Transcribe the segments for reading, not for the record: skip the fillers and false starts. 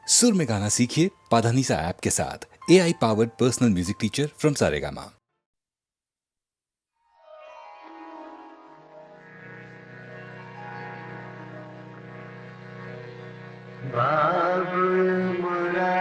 सुर में गाना सीखिए पाधानीसा ऐप के साथ। AI powered personal music teacher from Saregama. बाबुल मोरा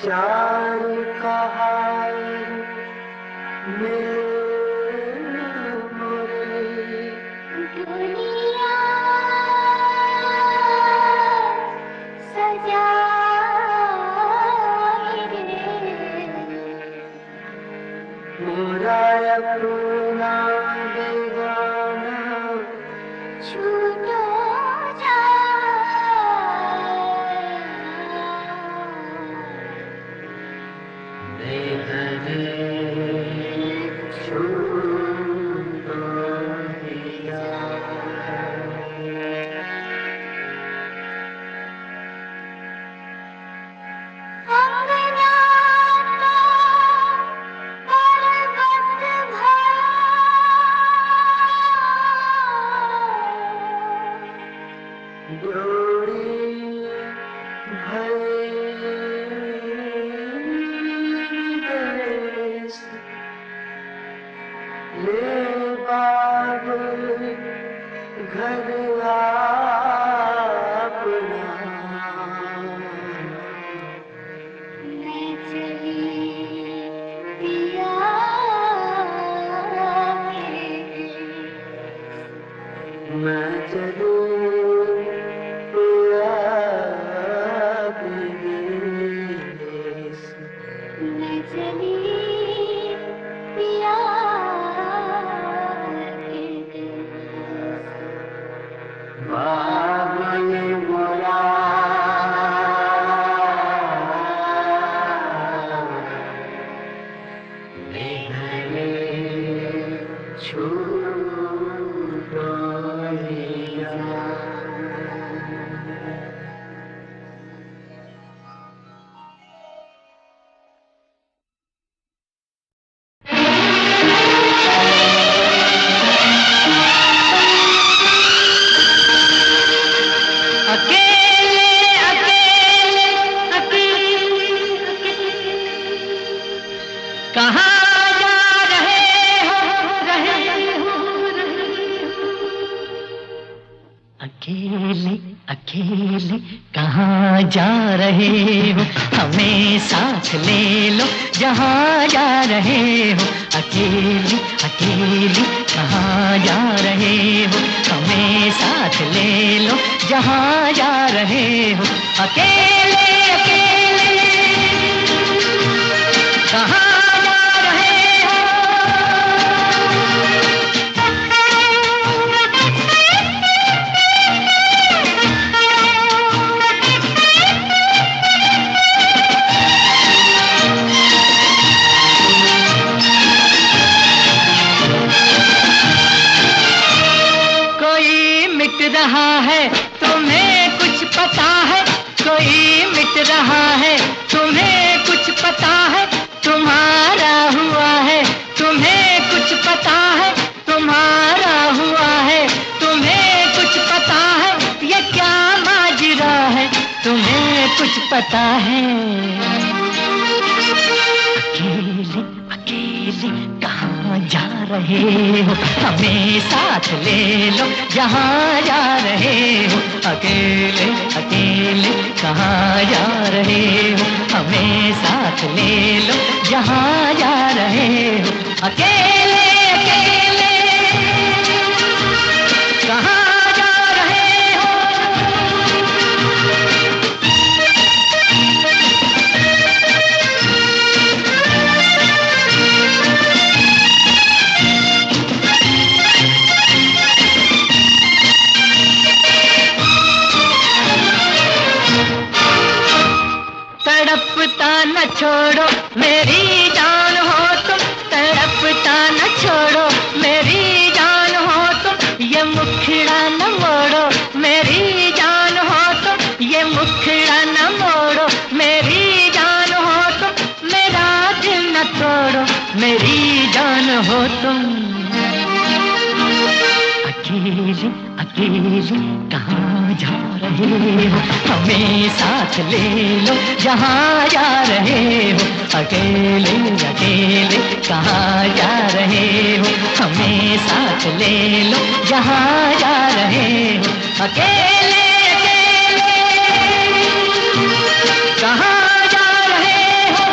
चार कहार दुनिया सजा मोरा अपना बेगाना छूटो जा घर अपना मैं चली पिया मैं चली पिया मैं चली पिया बाबुल मोरा देखने छूटो लिया। कहाँ जा रहे हो अकेले अकेले कहाँ जा रहे हो, हमें साथ ले लो जहाँ जा रहे हो। अकेले अकेले कहाँ जा रहे हो, हमें साथ ले लो जहाँ जा रहे हो। अकेले अकेले कहाँ रहा है तुम्हें कुछ पता है, कोई मिट रहा है तुम्हें कुछ पता है। तुम्हारा हुआ है तुम्हें कुछ पता है, तुम्हारा हुआ है तुम्हें कुछ पता है। ये क्या माजरा है तुम्हें कुछ पता है। अकेले अकेले कहाँ जा रहे हो, हमें साथ ले लो जहाँ जा रहे हो। अकेले अकेले कहाँ जा रहे हो, हमें साथ ले लो जहाँ जा रहे हो। अकेले अकेले कहाँ जा रहे हो। अकेले कहाँ जा रहे हो, हमें साथ ले लो जहाँ जा रहे हो। अकेले अकेले कहाँ जा रहे हो, हमें साथ ले लो जहाँ जा रहे हो। अकेले अकेले कहाँ जा रहे हो।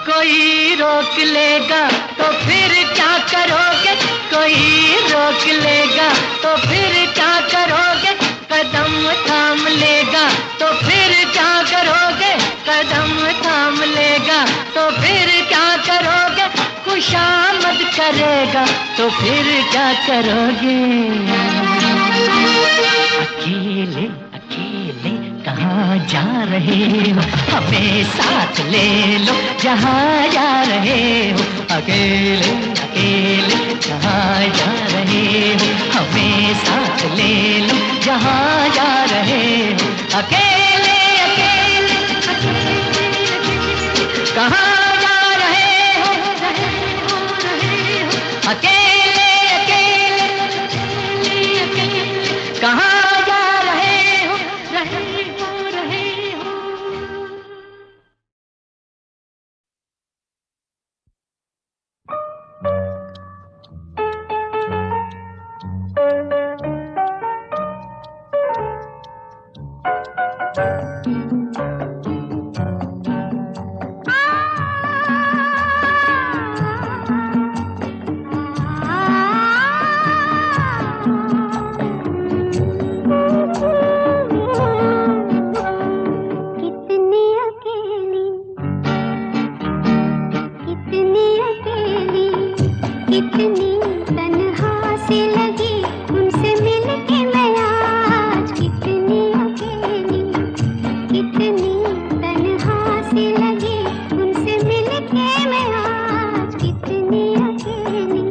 कोई रोक लेगा तो फिर क्या करोगे, कोई रोक लेगा तो फिर क्या करोगे। कदम थाम लेगा तो फिर क्या करोगे, कदम थाम लेगा तो फिर क्या करोगे। खुशामद करेगा तो फिर क्या करोगे। अकेले अकेले कहाँ जा रहे हो, हमें साथ ले लो जहाँ जा रहे हो। अकेले अकेले कहाँ जा रहे हो, हमें साथ ले लो जहाँ जा रहे हो। अकेले अकेले कहाँ जा रहे हो, अकेले अकेले कहाँ जा रहे हो, रहे हो। कितनी अकेली, कितनी अकेली, कितनी तन्हा सी लगी उनसे मिलके मैं आज। कितनी अकेली, कितनी तन्हा सी लगी उनसे मिलके मैं आज। कितनी अकेली।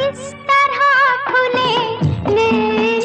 इस तरह खुले नैन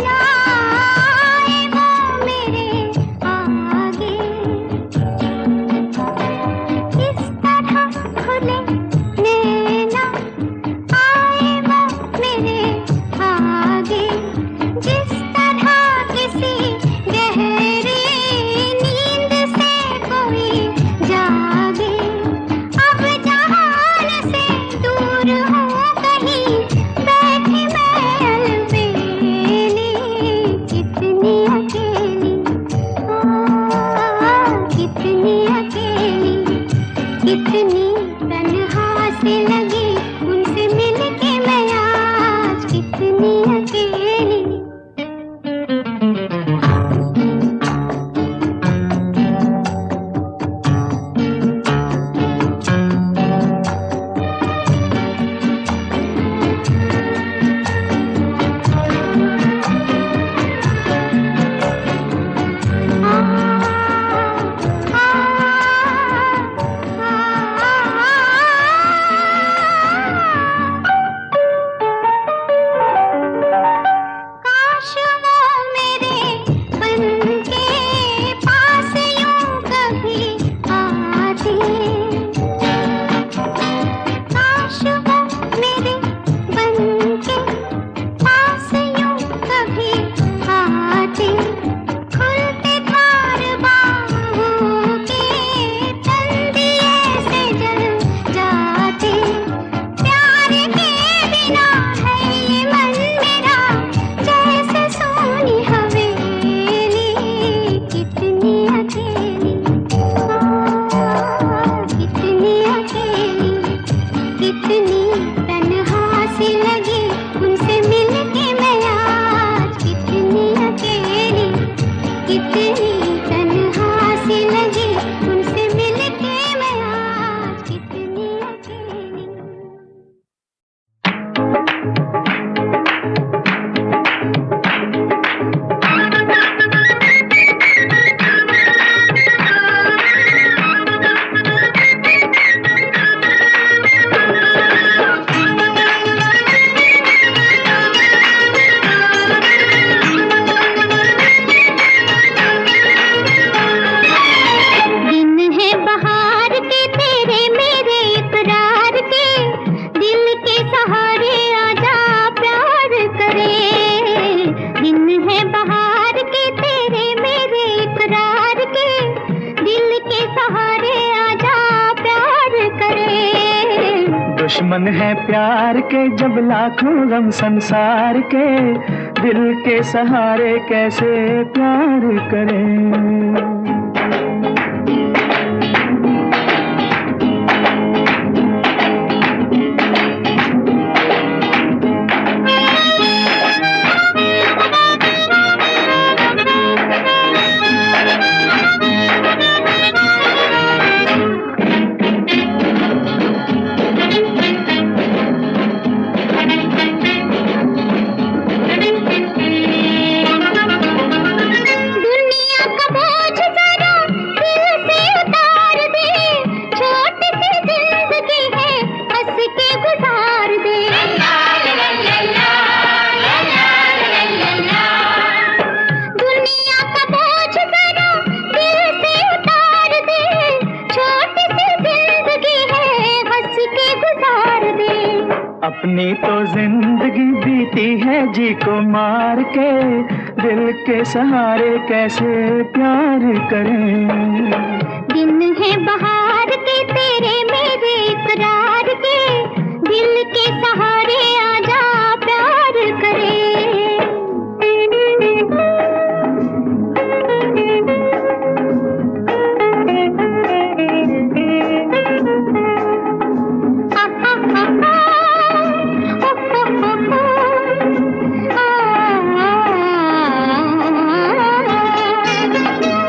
दुश्मन है प्यार के जब लाखों गम संसार के, दिल के सहारे कैसे प्यार करें। अपनी तो जिंदगी बीती है जी को मार के, दिल के सहारे कैसे प्यार करें। दिन है बहार के तेरे मेरे इकरार के, दिल के सहारे आजा प्यार करें।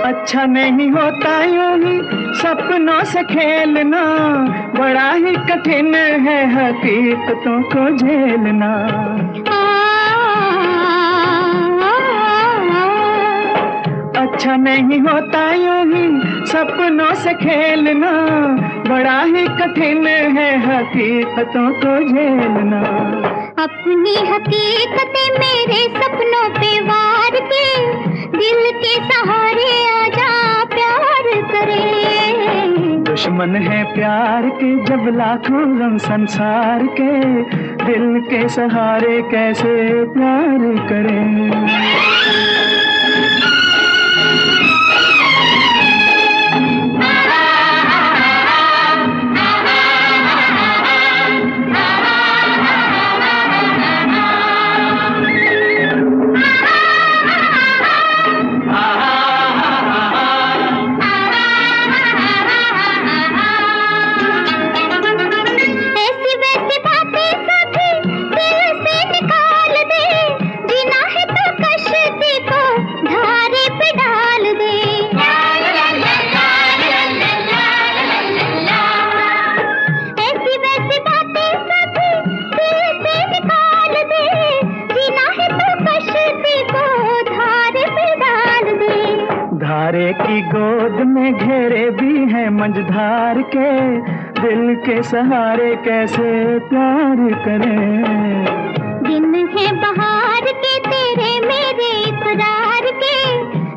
अच्छा नहीं होता यूं ही सपनों से खेलना, बड़ा ही कठिन है हकीकतों को झेलना। अच्छा नहीं होता यूं ही सपनों से खेलना, बड़ा ही कठिन है हकीकतों को झेलना। अपनी हकीकतें मेरे सपनों पे वार के, दिल के सहारे आजा प्यार करें। दुश्मन है प्यार के जब लाखों गम संसार के, दिल के सहारे कैसे प्यार करें। धारे की गोद में घेरे भी हैं मंझधार के, दिल के सहारे कैसे प्यार करें। दिन है बहार के तेरे मेरे इकरार के,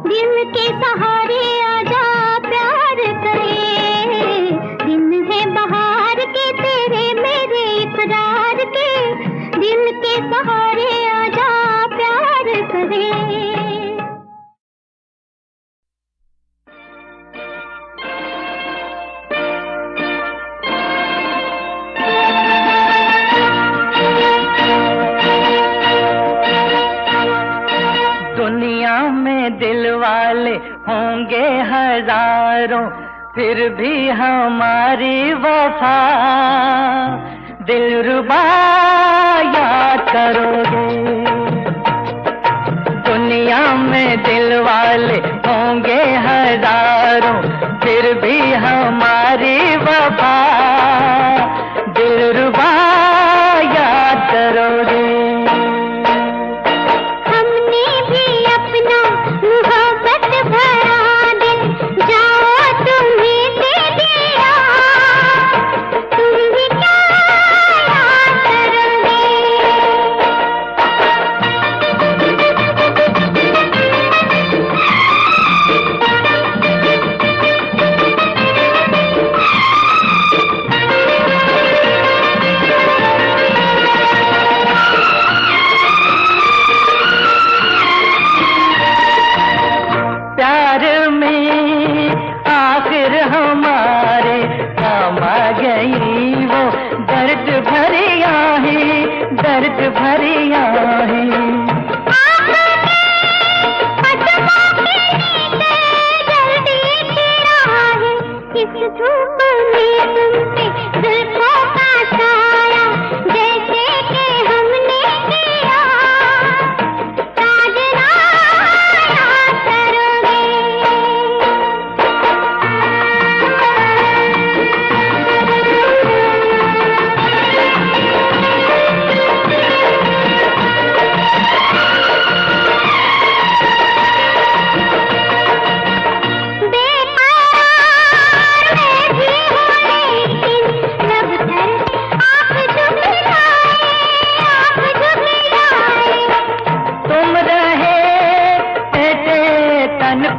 दिल के सहारे आजा प्यार करें। दिन है बहार के तेरे मेरे इकरार के, दिल के सहारे आजा प्यार करें। दुनिया में दिल वाले होंगे हजारों, फिर भी हमारी वफा दिलरुबा याद करोगे। दुनिया में दिल वाले होंगे हजारों, फिर भी हमारी वफा दिलरुबा याद करोगे। जिद भरी आहें। इस धूप में तुमसे जुल्फों का साया जैसे कि हमने किया साजना याद करोगे।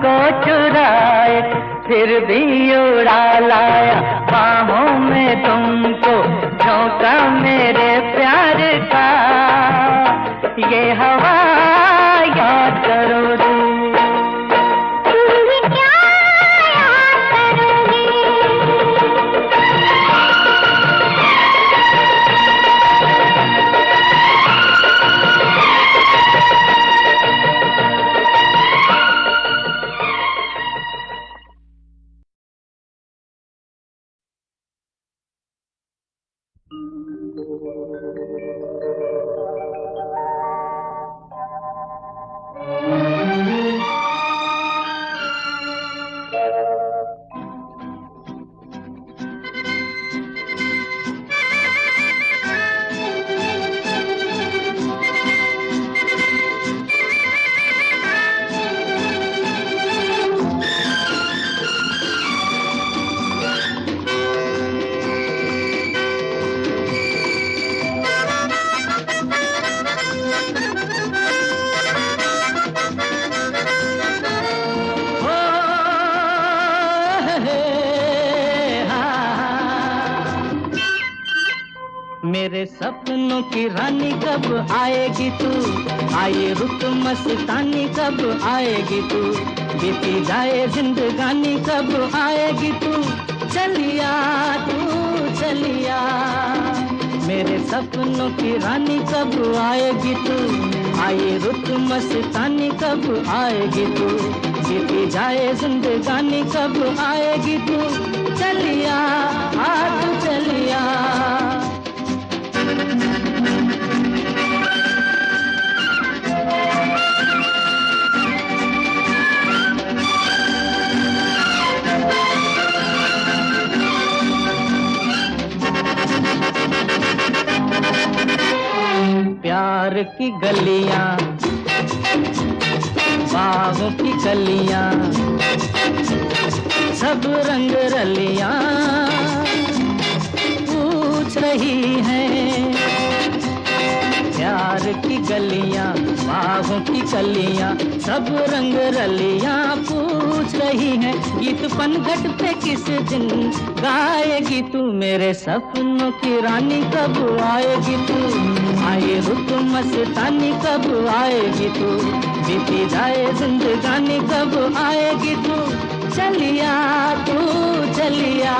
को चुराए फिर भी उड़ा लाया बाहों में तुमको, झोंका मेरे प्यार का ये हवा याद करो मेरे सपनों की रानी कब आएगी तू, आए रुत मस्तानी कब आएगी तू, बीती जाए जिंदगानी कब आएगी तू, चलिया तू चलिया। मेरे सपनों की रानी कब आएगी तू, आए रुत मस्तानी कब आएगी तू, बीती जाए जिंदगानी कब आएगी तू, चलिया आ तू चलिया। प्यार की गलियां बागों की कलियां सब रंग रलियां पूछ रही हैं। प्यार की गलियां बागों की कलियां सब रंग रलियां पूछ रही हैं। गीत पनघट पे किस दिन गाएगी तू, मेरे सपनों की रानी कब आएगी तू, आए रुत मस्तानी कब आएगी तू, बीती जाए जिंदगानी कब आएगी तू, चलिया तू चलिया।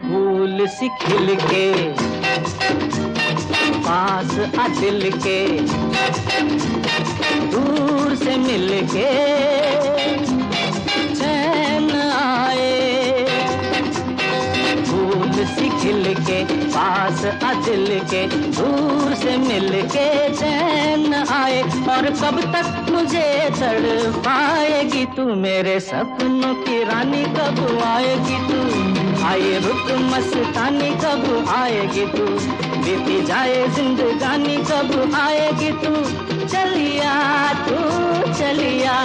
फूल सी खिल के पास आ दिल के, दूर से मिल के चैन आए। फूल सी खिल के पास आ दिल के, दूर से मिल के चैन आए। और कब तक मुझे तड़पाएगी तू, मेरे सपनों की रानी कब आएगी तू, आए रुत मस्तानी कब आएगी तू, बीती जाए जिंदगानी कब आएगी तू, चलिया तू चलिया।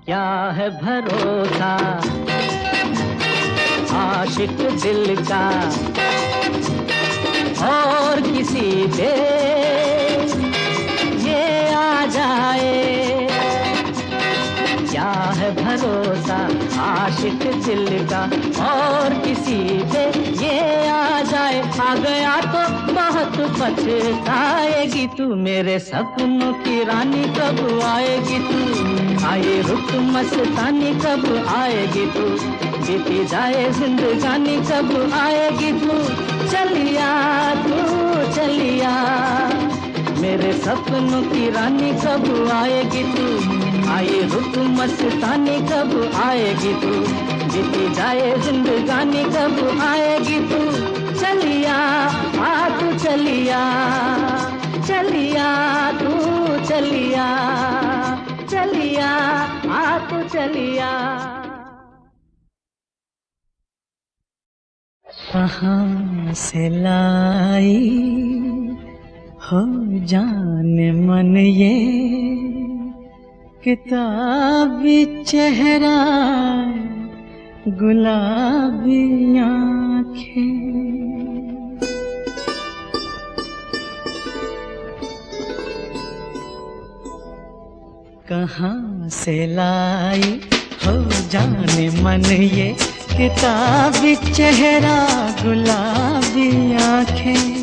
क्या है भरोसा आशिक दिल का और किसी पे ये आ जाए, क्या है भरोसा आशिक दिल का और किसी पे ये आ जाए। आ गया तो बहुत पछताएगी तू, मेरे सपनों की रानी कब आएगी तू, आए रुत मस्तानी कब आएगी तू, बीती जाए जिंदगानी कब आएगी तू, चलिया तू चलिया, मेरे सपनों की रानी कब आएगी तू, आए रुत मस्तानी कब आएगी तू, बीती जाए जिंदगानी कब आएगी तू, चलिया आ तू चलिया, चलिया तू चलिया, चलिया आ तू चलिया। कहाँ से लाई हो जाने मन ये किताबी चेहरा गुलाबी आँखें, कहाँ से लाई हो जाने मन ये किताबी चेहरा गुलाबी आँखें,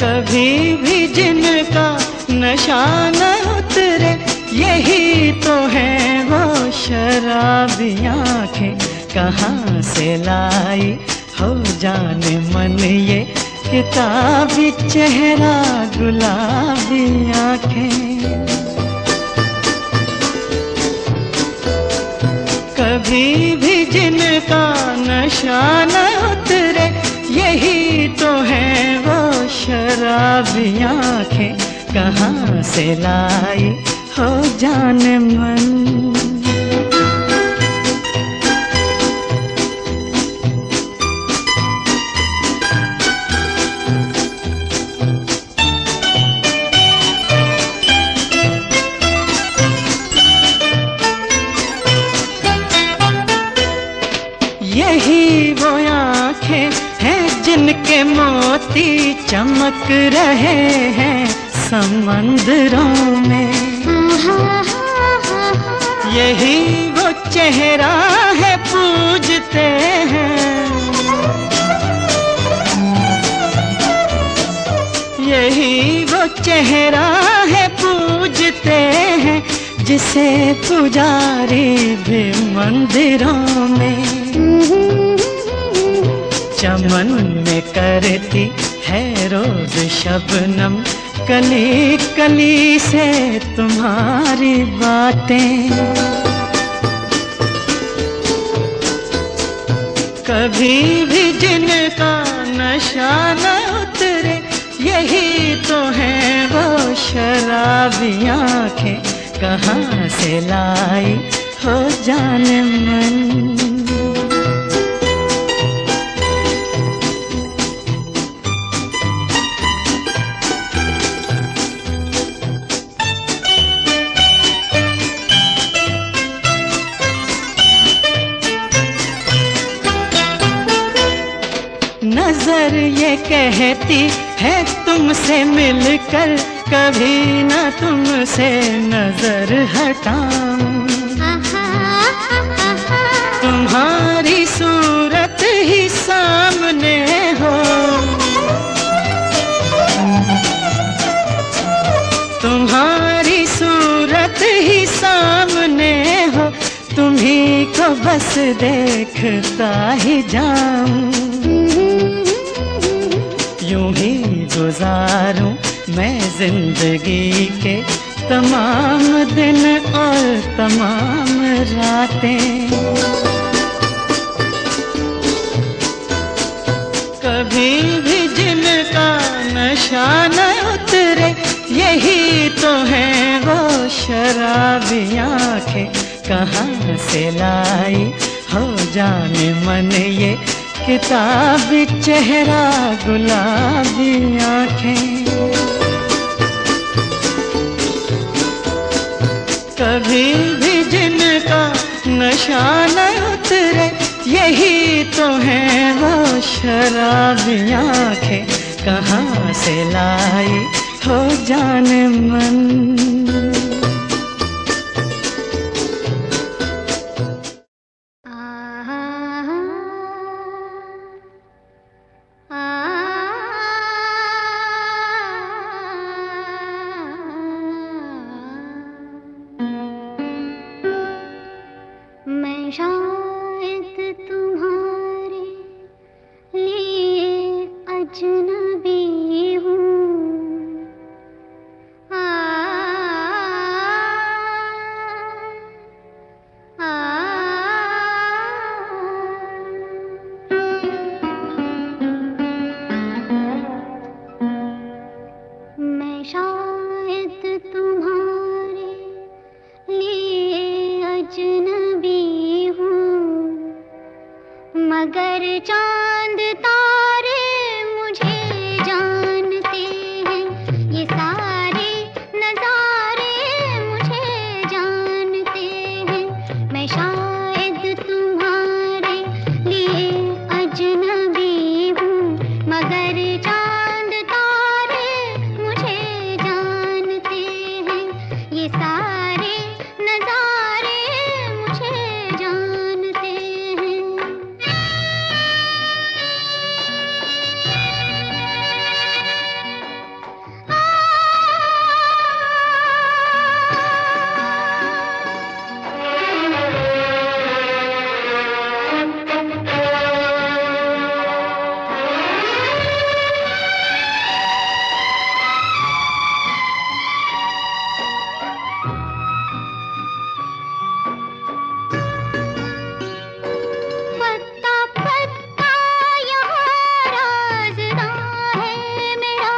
कभी भी जिनका नशा न उतरे यही तो है वो शराबी आँखें, कहाँ से लाई हो जाने मन ये किताबी चेहरा गुलाबी आँखें, कभी भी जिनका नशा न उतरे यही तो है वो शराबी आँखें, कहाँ से लाई हो जाने मन। यही वो आँखें हैं जिनके मोती चमक रहे हैं समंदरों में, यही वो चेहरा है पूजते हैं, यही वो चेहरा है पूजते हैं जिसे पुजारी भी मंदिरों में, चमन में करती है रोज शबनम कली कली से तुम्हारी बातें, कभी भी जिनका नशा न उतरे यही तो है वो शराबी आँखें, कहाँ से लाई हो जाने मन। नजर ये कहती है तुमसे मिलकर कभी न तुमसे नजर हटाऊं, तुम्हारी सूरत ही सामने हो, तुम्हारी सूरत ही सामने हो, तुम्ही को बस देखता ही जाऊं, यूं ही गुजारूं मैं जिंदगी के तमाम दिन और तमाम रातें, कभी भी जिनका नशा न उतरे यही तो है वो शराबी आँखें, कहाँ से लाई हो जाने मन ये किताबी चेहरा गुलाबी आँखें, कभी भी जिनका नशा न उतरे यही तो है वो शराबी आंखें, कहाँ से लाई हो जाने मन। मैं शायद तुम्हारे लिए अजनबी हूँ। आ, आ, मैं शायद तुम्हारे लिए अजनबी हूँ, मगर चांद तारे मुझे जानते हैं, ये सारे नजारे मुझे जानते हैं। मैं शायद तुम्हारे लिए अजनबी हूँ, मगर चांद तारे मुझे जानते हैं, ये सारे नजारे मुझे जानते हैं। पत्ता पत्ता यहाँ राज़दां है मेरा,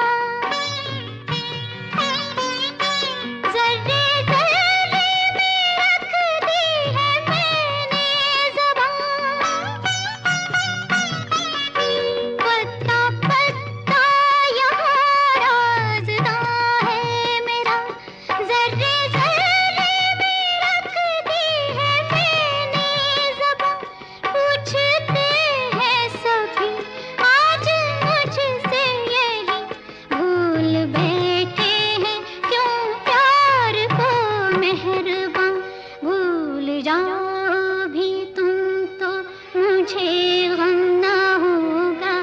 ज़र्रे ज़र्रे में रख दी है मैंने ज़बान। पत्ता पत्ता यहाँ राज़दां है मेरा, ज़र्रे ज़र्रे में रख दी है मैंने ज़बान। पूछते हैं सभी आज मुझसे यही, भूल बैठे हैं क्यों प्यार को मेहरबान। भूल जाओ भी तुम तो मुझे गम ना होगा,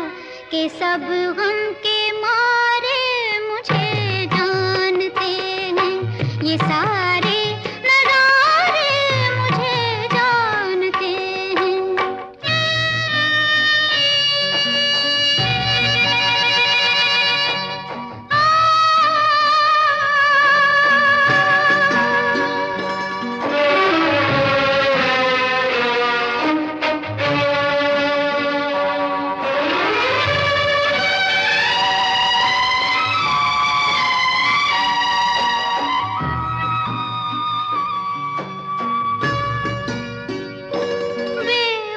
कि सब गम के मारे मुझे जानते हैं, ये सारे नज़ारे मुझे जानते हैं।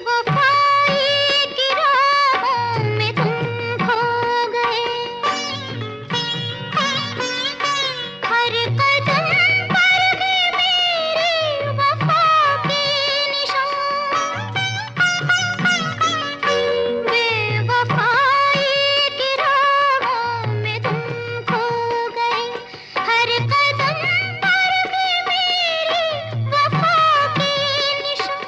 बेवफाई की राहों में तुम खो गए, हर कदम पर भी मेरी वफा के निशान। बेवफाई की राहों में तुम खो गए, हर कदम पर भी मेरी वफा के निशान।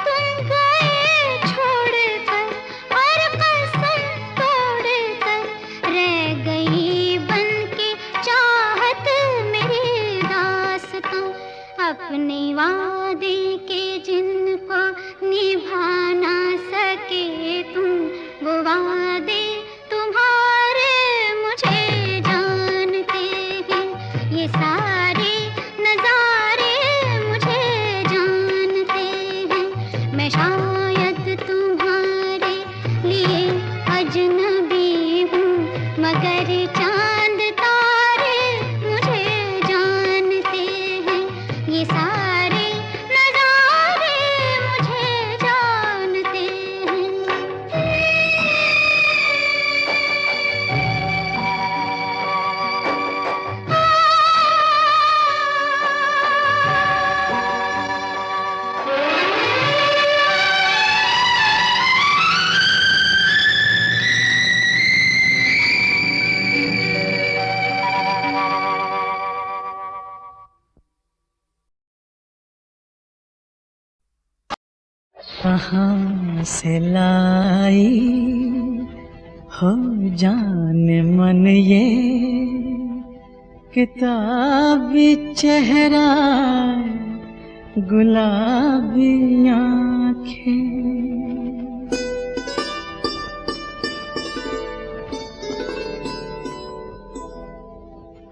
तुम गए छोड़कर और कसम तोड़कर, रह गई बनके चाहत मेरी दास्तां। अपने वादे के जिनको निभा ना सके तुम, वो वादे तुम्हारे मुझे जानते हैं, ये सारे नजारे मुझे जानते हैं। मैं शायद तुम्हारे लिए अजनबी हूँ, मगर चांद तारे मुझे जानते हैं, ये सारे नजारे मुझे जानते हैं। कहाँ से लाई हो जाने मन ये किताबी चेहरा गुलाबी आँखें।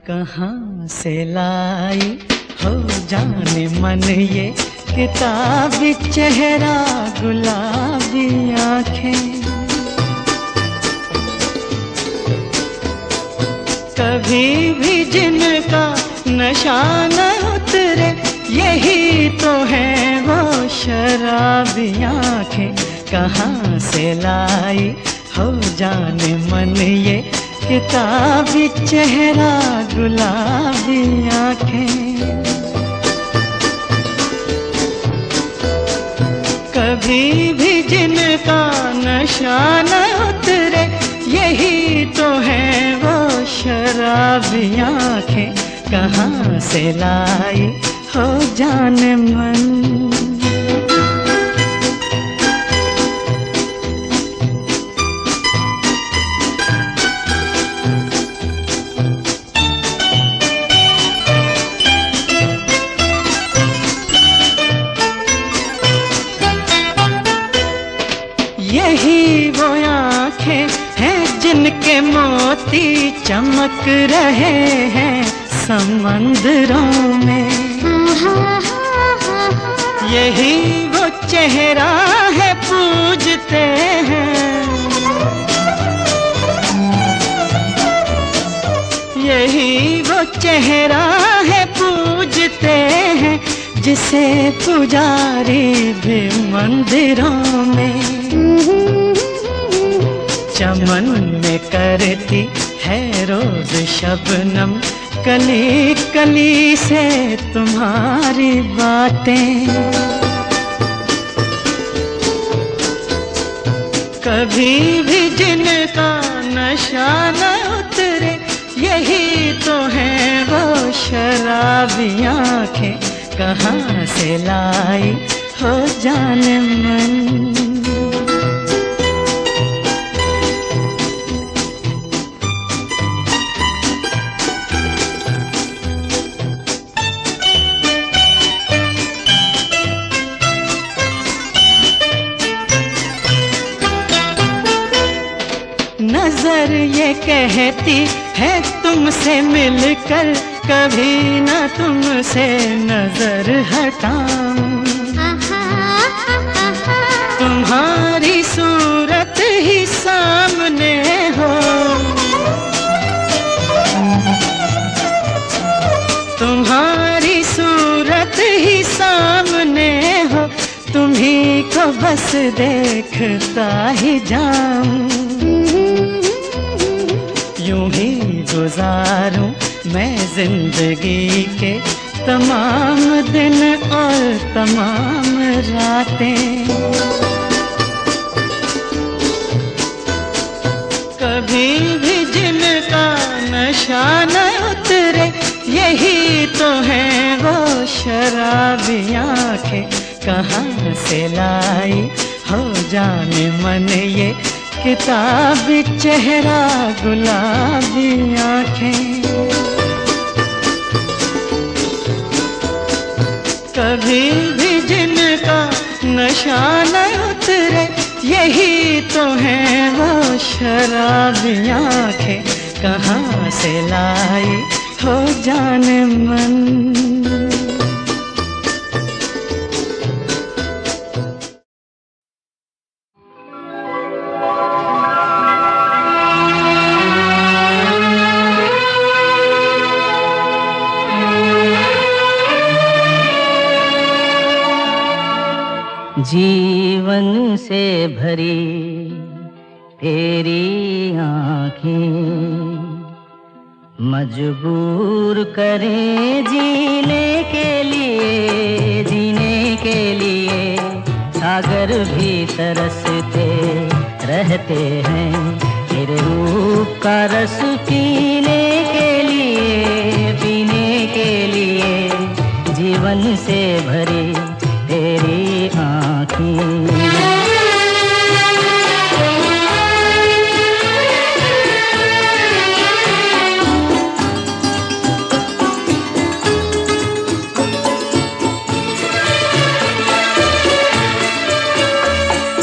कहाँ से लाई हो जाने मन ये किताबी चेहरा गुलाबी आँखें। कभी भी जिनका नशा न उतरे यही तो है वो शराबी आँखें। कहाँ से लाई हो जाने मन ये किताबी चेहरा गुलाबी आँखें। कभी भी जिनका नशा न उतरे यही तो है वो शराबी आँखें। कहाँ से लाई हो जाने मन। यही वो आँखें हैं जिनके मोती चमक रहे हैं समंदरों में। यही वो चेहरा है पूजते हैं। यही वो चेहरा है पूजते हैं जिसे पुजारी भी मंदिरों में। चमन में करती है रोज शबनम कली कली से तुम्हारी बातें। कभी भी जिनका नशा न उतरे यही तो है वो शराबी आँखें। कहाँ से लाई हो जाने मन। नजर ये कहती है तुमसे मिलकर कभी न तुमसे नजर हटाऊं। तुम्हारी सूरत ही सामने हो। तुम्हारी सूरत ही सामने हो। तुम्ही को बस देखता ही जाऊं। यूं ही गुजारूं मैं जिंदगी के तमाम दिन और तमाम रातें। कभी भी जिनका नशा न उतरे यही तो है वो शराबी आँखें। कहाँ से लाई हो जाने मन ये किताबी चेहरा गुलाबी आँखें। कभी भी जिनका नशा न उतरे यही तो है वो शराबी आँखें। कहाँ से लाई हो जाने मन। जीवन से भरी तेरी आँखें मजबूर करें जीने के लिए सागर भी तरसते रहते हैं तेरे रूप का रस पीने के लिए जीवन से भरी तेरी आँखें।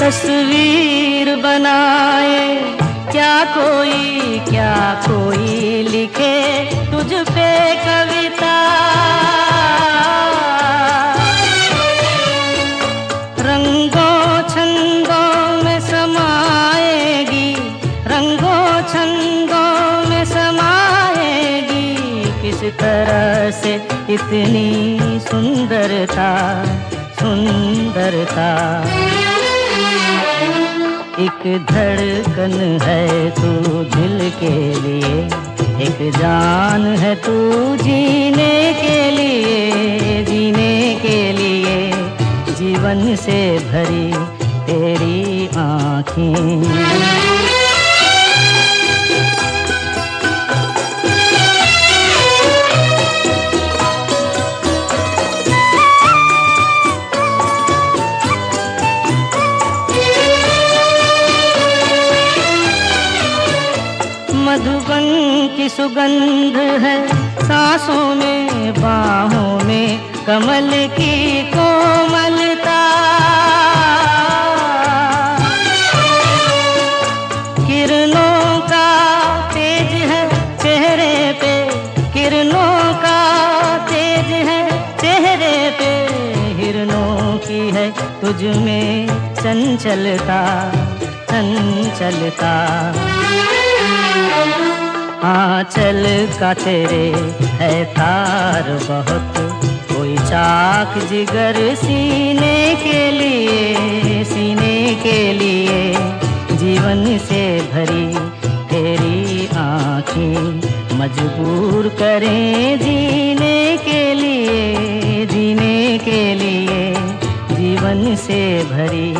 तस्वीर बनाए क्या कोई लिखे तुझ पे कविता। रंगों छंदों में समाएगी, रंगों छंदों में समाएगी, किस तरह से इतनी सुंदरता, सुंदरता। एक धड़कन है तू दिल के लिए, एक जान है तू जीने के लिए, जीने के लिए। जीवन से भरी तेरी आँखें। मधुबन की सुगंध है सांसों में, बाहों में कमल की कोमलता। किरणों का तेज है चेहरे पे, किरणों का तेज है चेहरे पे। हिरणों की है तुझ में चंचलता, चंचलता। आंचल का तेरे है तार बहुत, कोई चाक जिगर सीने के लिए, सीने के लिए। जीवन से भरी तेरी आँखें मजबूर करें जीने के लिए, जीने के लिए। जीवन से भरी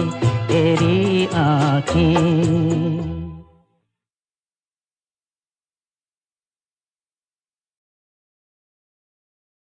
तेरी आँखें।